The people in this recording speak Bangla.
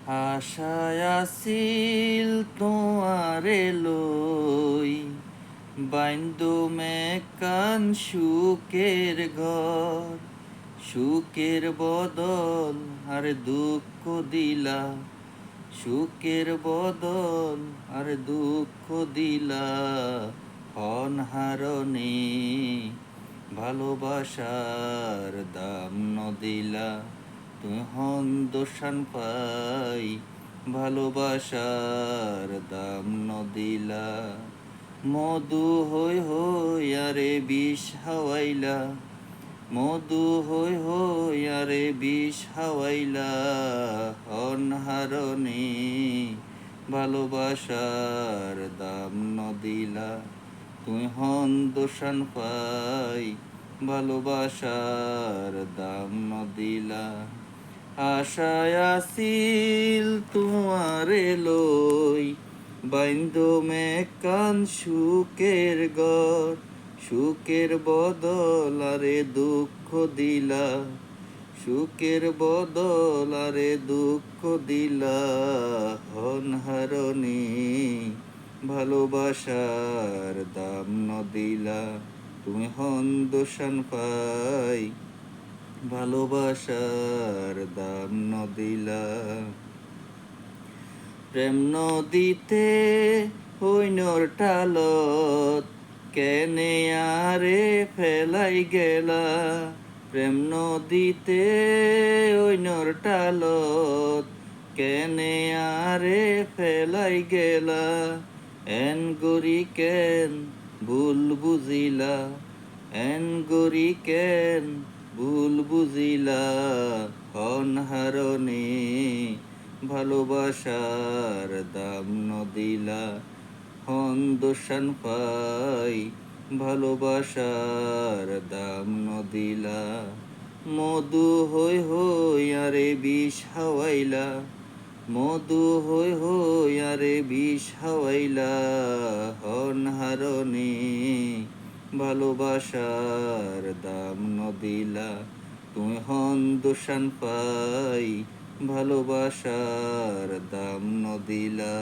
আশায় আছিল তোমারে লই, বাইন্দুমে কান সুখের ঘর। সুখের বদল আর দুঃখ দিলা, সুখের বদল আর দুঃখ দিলা। অনহারণে ভালোবাসার দাম নদিলা। তুমি হন দোষান পাই, ভালোবাসার দাম নদিলা। মধু হই হই আরে বিষ হাওয়াইলা, মধু হই হই আরে বিষ হাওয়াইলা। অনহারণে ভালোবাসার দাম নদিলা। তুমি হন দোষান পাই, ভালোবাসার দাম নদিলা। আশায় আছিল তোমারে লই, বাইন্দমে কান সুখের ঘর। সুখের বদল আরে দুঃখ দিলা, সুখের বদল আরে দুঃখ দিলা। অনহারণে ভালোবাসার দাম নদিলা। তুমি হন দোষান পাই, ভালোবাসার দাম নদিলা। প্রেম নদীতে হইনর টালত, কেনে আরে ফেলাই গেলা। প্রেম নদীতে হইনর টালত, কেনে আরে ফেলাই গেলা। এন গরি কেন ভুল বুঝিলা, এন গরি কেন ভুল বুঝিলা। অনহারণে ভালোবাসার দাম নদিলা। হন দোষান পাই, ভালোবাসার দাম নদিলা। মধু হই হই আরে বিষ হাওয়াইলা, মধু হই হই আরে বিষ হাওয়াইলা। অনহারণে ভালোবাসার দাম নদিলা। তুমি হন দোষান পাই, ভালোবাসার দাম নদিলা।